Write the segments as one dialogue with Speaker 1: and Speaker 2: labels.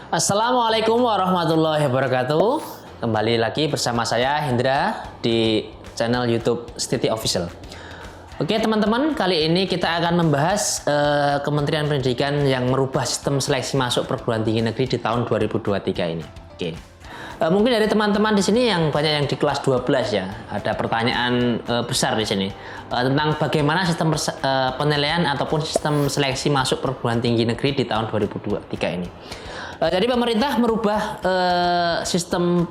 Speaker 1: Assalamualaikum warahmatullahi wabarakatuh. Kembali lagi bersama saya Hendra di channel YouTube Stiti Official. Oke teman-teman, kali ini kita akan membahas Kementerian Pendidikan yang merubah sistem seleksi masuk perguruan tinggi negeri di tahun 2023 ini. Oke. Mungkin dari teman-teman di sini yang banyak yang di kelas 12 ya, ada pertanyaan besar di sini tentang bagaimana sistem penilaian ataupun sistem seleksi masuk perguruan tinggi negeri di tahun 2023 ini. Jadi pemerintah merubah sistem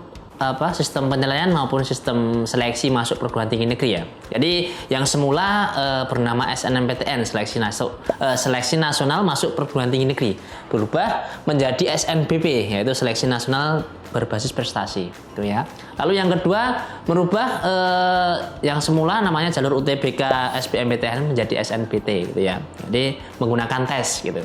Speaker 1: penilaian maupun sistem seleksi masuk perguruan tinggi negeri ya. Jadi yang semula bernama SNMPTN seleksi nasional masuk perguruan tinggi negeri berubah menjadi SNBP yaitu seleksi nasional berbasis prestasi itu ya. Lalu yang kedua merubah yang semula namanya jalur UTBK SBMPTN menjadi SNBT gitu ya. Jadi menggunakan tes gitu.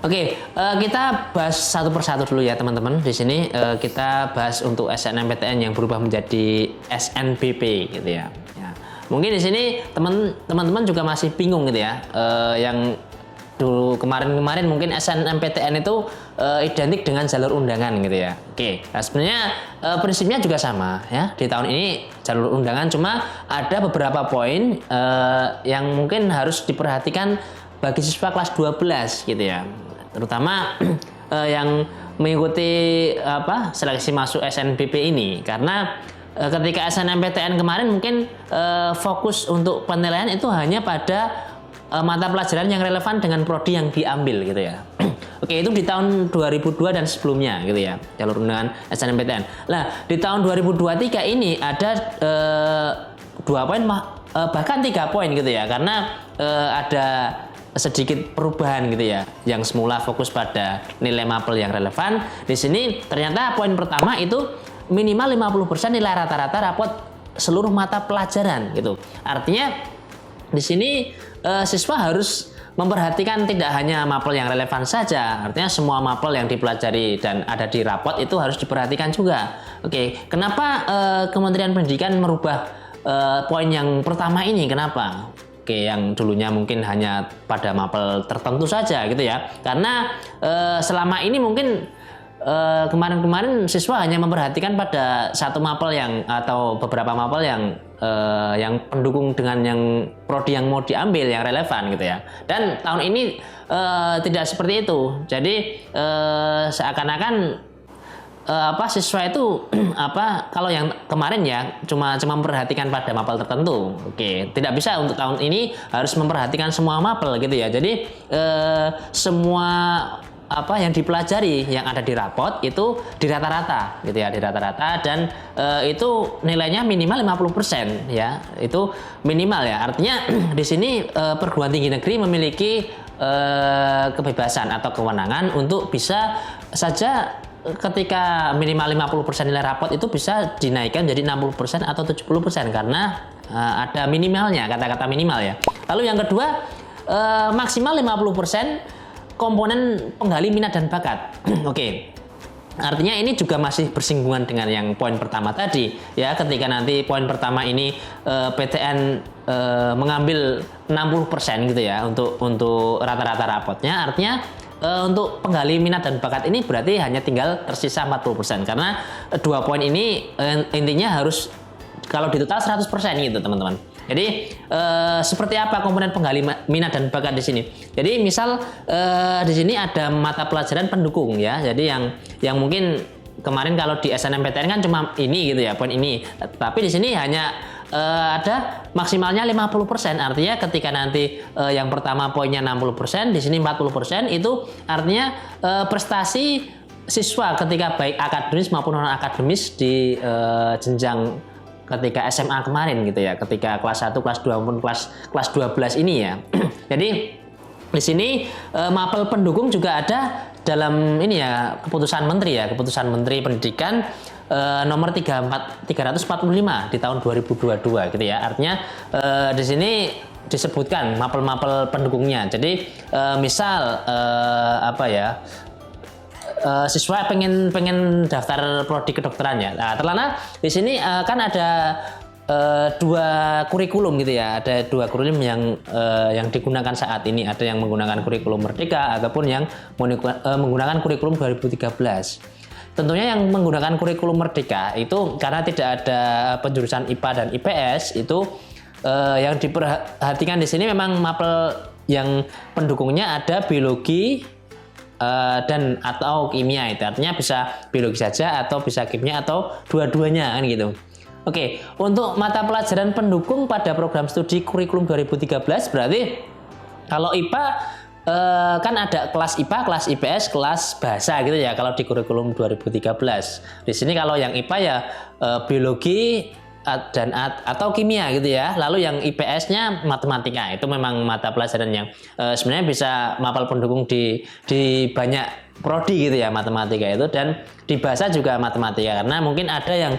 Speaker 1: Oke, kita bahas satu persatu dulu ya teman-teman. Di sini kita bahas untuk SNMPTN yang berubah menjadi SNBP gitu ya. Mungkin di sini teman-teman juga masih bingung gitu ya. Yang dulu kemarin mungkin SNMPTN itu identik dengan jalur undangan gitu ya. Oke, nah sebenarnya prinsipnya juga sama ya. Di tahun ini jalur undangan, cuma ada beberapa poin yang mungkin harus diperhatikan bagi siswa kelas 12 gitu ya. Terutama yang mengikuti seleksi masuk SNBP ini, karena ketika SNMPTN kemarin mungkin fokus untuk penilaian itu hanya pada mata pelajaran yang relevan dengan prodi yang diambil gitu ya. Oke, itu di tahun 2002 dan sebelumnya gitu ya, jalur undangan SNMPTN. Nah, di tahun 2023 ini ada 2 poin bahkan 3 poin gitu ya, karena ada sedikit perubahan gitu ya. Yang semula fokus pada nilai mapel yang relevan, di sini ternyata poin pertama itu minimal 50% nilai rata-rata rapot seluruh mata pelajaran gitu. Artinya di sini siswa harus memperhatikan tidak hanya mapel yang relevan saja, artinya semua mapel yang dipelajari dan ada di rapot itu harus diperhatikan juga. Oke, kenapa Kementerian Pendidikan merubah poin yang pertama ini? Kenapa? Oke, yang dulunya mungkin hanya pada mapel tertentu saja gitu ya. Karena selama ini mungkin kemarin siswa hanya memperhatikan pada satu mapel atau beberapa mapel yang pendukung dengan yang prodi yang mau diambil yang relevan gitu ya. Dan tahun ini tidak seperti itu. Jadi seakan-akan siswa itu kalau yang kemarin ya cuma memperhatikan pada mapel tertentu. Oke, tidak bisa untuk tahun ini harus memperhatikan semua mapel gitu ya. Jadi semua yang dipelajari yang ada di rapot itu di rata-rata gitu ya, di rata-rata, dan itu nilainya minimal 50% ya. Itu minimal ya. Artinya di sini perguruan tinggi negeri memiliki kebebasan atau kewenangan untuk bisa saja ketika minimal 50% nilai rapot itu bisa dinaikkan jadi 60% atau 70% karena ada minimalnya, kata-kata minimal ya. Lalu yang kedua maksimal 50% komponen penggali minat dan bakat. Oke. Artinya ini juga masih bersinggungan dengan yang poin pertama tadi ya. Ketika nanti poin pertama ini PTN mengambil 60% gitu ya untuk rata-rata rapotnya, artinya untuk penggali minat dan bakat ini berarti hanya tinggal tersisa 40% karena 2 poin ini intinya harus kalau di total 100% gitu teman-teman. Jadi seperti apa komponen penggali minat dan bakat di sini? Jadi misal di sini ada mata pelajaran pendukung ya. Jadi yang mungkin kemarin kalau di SNMPTN kan cuma ini gitu ya, poin ini. Tapi di sini hanya ada maksimalnya 50%. Artinya ketika nanti yang pertama poinnya 60%, di sini 40%, itu artinya prestasi siswa ketika baik akademis maupun non akademis di jenjang ketika SMA kemarin gitu ya, ketika kelas 1, kelas 2 maupun kelas 12 ini ya. Jadi di sini mapel pendukung juga ada dalam ini ya, keputusan Menteri Pendidikan nomor 345 di tahun 2022 gitu ya. Artinya di sini disebutkan mapel-mapel pendukungnya. Jadi misal siswa pengen daftar prodi kedokteran ya. Nah, terlana di sini kan ada dua kurikulum gitu ya. Ada dua kurikulum yang digunakan saat ini. Ada yang menggunakan kurikulum Merdeka ataupun yang menggunakan kurikulum 2013. Tentunya yang menggunakan kurikulum Merdeka itu karena tidak ada penjurusan IPA dan IPS, itu yang diperhatikan di sini memang mapel yang pendukungnya ada biologi dan atau kimia. Itu artinya bisa biologi saja atau bisa kimia atau dua-duanya kan gitu. Oke, untuk mata pelajaran pendukung pada program studi kurikulum 2013 berarti kalau IPA kan ada kelas IPA, kelas IPS, kelas bahasa gitu ya kalau di kurikulum 2013. Di sini kalau yang IPA ya biologi dan atau kimia gitu ya. Lalu yang IPS-nya matematika. Itu memang mata pelajaran yang sebenarnya bisa mapel pendukung di banyak prodi gitu ya, matematika itu, dan di bahasa juga matematika karena mungkin ada yang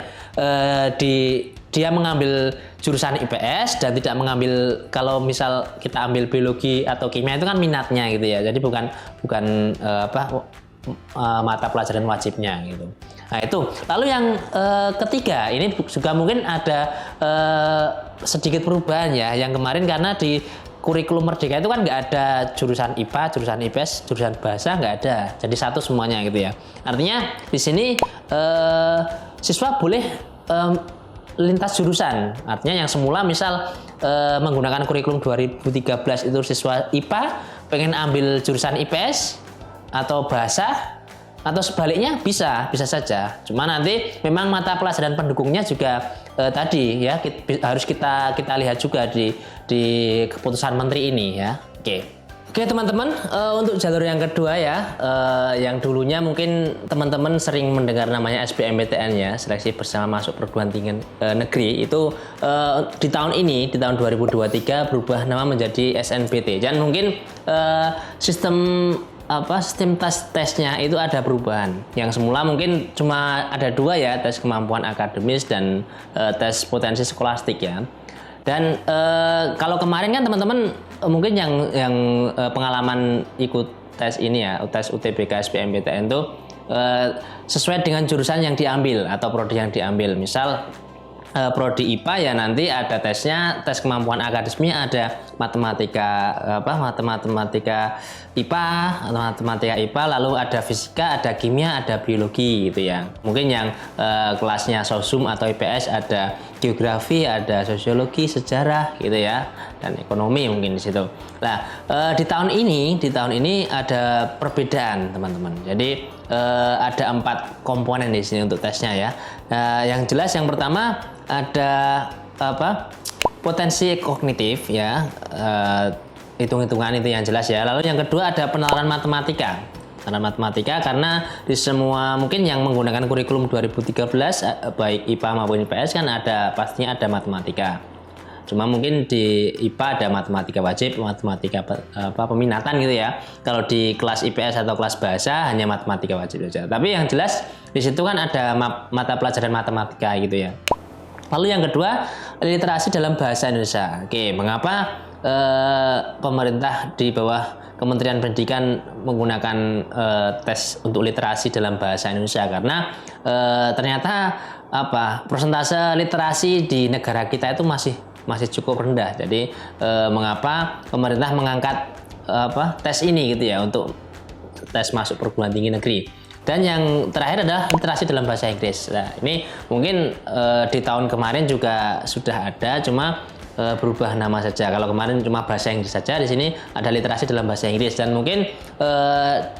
Speaker 1: dia mengambil jurusan IPS dan tidak mengambil, kalau misal kita ambil biologi atau kimia itu kan minatnya gitu ya, jadi bukan mata pelajaran wajibnya gitu. Nah itu. Lalu yang ketiga ini juga mungkin ada sedikit perubahan ya. Yang kemarin karena di kurikulum Merdeka itu kan nggak ada jurusan IPA, jurusan IPS, jurusan bahasa nggak ada. Jadi satu semuanya gitu ya. Artinya di sini siswa boleh lintas jurusan. Artinya yang semula misal menggunakan kurikulum 2013 itu siswa IPA pengen ambil jurusan IPS atau bahasa atau sebaliknya bisa saja. Cuma nanti memang mata pelajaran pendukungnya juga tadi ya harus kita lihat juga di keputusan menteri ini ya. Oke teman-teman, untuk jalur yang kedua ya, yang dulunya mungkin teman-teman sering mendengar namanya SBMPTN ya, seleksi bersama masuk perguruan tinggi negeri, itu di tahun ini, di tahun 2023 berubah nama menjadi SNBT. Dan mungkin sistem tesnya itu ada perubahan. Yang semula mungkin cuma ada dua ya, tes kemampuan akademis dan tes potensi skolastik ya. Dan kalau kemarin kan teman-teman mungkin yang pengalaman ikut tes ini ya, tes UTBK SBMPTN itu sesuai dengan jurusan yang diambil atau prodi yang diambil. Misal prodi IPA ya nanti ada tesnya, tes kemampuan akademisnya ada matematika IPA atau matematika IPA, lalu ada fisika, ada kimia, ada biologi gitu ya. Mungkin yang kelasnya sosum atau IPS ada geografi, ada sosiologi, sejarah gitu ya, dan ekonomi mungkin di situ. Nah, di tahun ini ada perbedaan teman-teman. Jadi ada 4 komponen di sini untuk tesnya ya. Yang jelas yang pertama ada potensi kognitif ya, hitung-hitungan itu yang jelas ya. Lalu yang kedua ada penalaran matematika. Penalaran matematika karena di semua mungkin yang menggunakan kurikulum 2013 baik IPA maupun IPS kan pastinya ada matematika. Cuma mungkin di IPA ada matematika wajib, matematika peminatan gitu ya. Kalau di kelas IPS atau kelas bahasa hanya matematika wajib saja. Tapi yang jelas di situ kan ada mata pelajaran matematika gitu ya. Lalu yang kedua, literasi dalam bahasa Indonesia. Oke, mengapa pemerintah di bawah Kementerian Pendidikan menggunakan tes untuk literasi dalam bahasa Indonesia? Karena ternyata persentase literasi di negara kita itu masih cukup rendah. Jadi mengapa pemerintah mengangkat tes ini gitu ya, untuk tes masuk perguruan tinggi negeri. Dan yang terakhir adalah literasi dalam bahasa Inggris. Nah, ini mungkin di tahun kemarin juga sudah ada, cuma berubah nama saja. Kalau kemarin cuma bahasa Inggris saja, di sini ada literasi dalam bahasa Inggris. Dan mungkin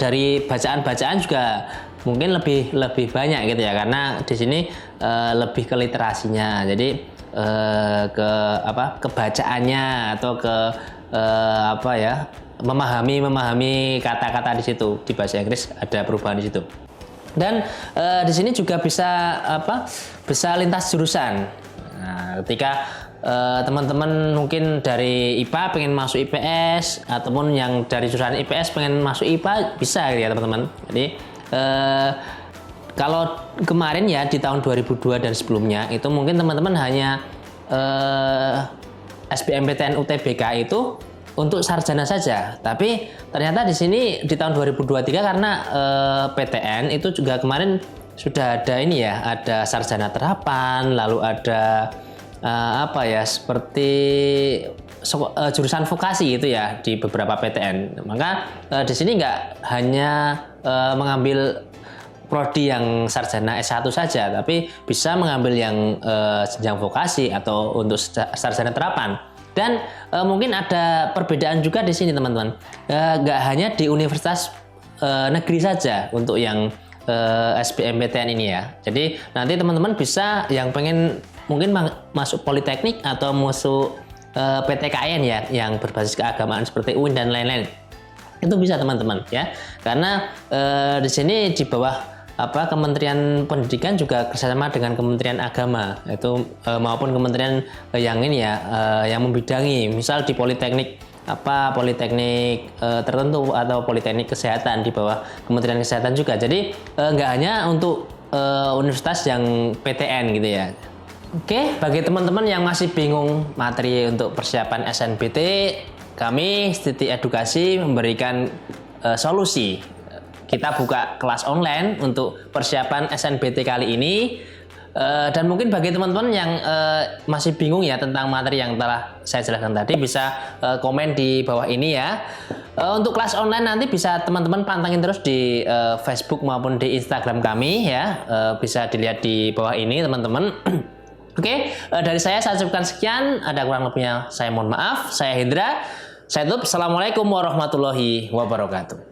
Speaker 1: dari bacaan-bacaan juga mungkin lebih banyak gitu ya, karena di sini lebih ke literasinya. Jadi kebacaannya atau memahami kata-kata di situ, di bahasa Inggris ada perubahan di situ. Dan di sini juga bisa lintas jurusan. Nah, ketika teman-teman mungkin dari IPA pengen masuk IPS, ataupun yang dari jurusan IPS pengen masuk IPA, bisa ya teman-teman. Jadi kalau kemarin ya di tahun 2002 dan sebelumnya itu mungkin teman-teman hanya SBMPTN UTBK itu untuk sarjana saja. Tapi ternyata di sini di tahun 2023 karena PTN itu juga kemarin sudah ada ini ya, ada sarjana terapan, lalu ada apa ya, seperti jurusan vokasi gitu ya di beberapa PTN. Maka di sini nggak hanya mengambil prodi yang sarjana S1 saja, tapi bisa mengambil yang jenjang vokasi atau untuk sarjana terapan. Dan mungkin ada perbedaan juga di sini teman-teman. Nggak hanya di universitas negeri saja untuk yang SBMPTN ini ya. Jadi nanti teman-teman bisa yang pengen mungkin masuk politeknik atau masuk PTKN ya yang berbasis keagamaan seperti UIN dan lain-lain. Itu bisa teman-teman ya. Karena di sini di bawah Kementerian Pendidikan juga kerjasama dengan Kementerian Agama itu maupun kementerian yang ini ya yang membidangi, misal di politeknik tertentu atau politeknik kesehatan di bawah Kementerian Kesehatan juga. Jadi nggak hanya untuk universitas yang PTN gitu ya. Oke, bagi teman-teman yang masih bingung materi untuk persiapan SNBT, kami Stiti Edukasi memberikan solusi. Kita buka kelas online untuk persiapan SNBT kali ini. Dan mungkin bagi teman-teman yang masih bingung ya tentang materi yang telah saya jelaskan tadi, bisa komen di bawah ini ya. Untuk kelas online nanti bisa teman-teman pantengin terus di Facebook maupun di Instagram kami ya. Bisa dilihat di bawah ini teman-teman. Oke, dari saya cukupkan sekian. Ada kurang lebihnya saya mohon maaf. Saya Hendra. Saya tutup. Assalamualaikum warahmatullahi wabarakatuh.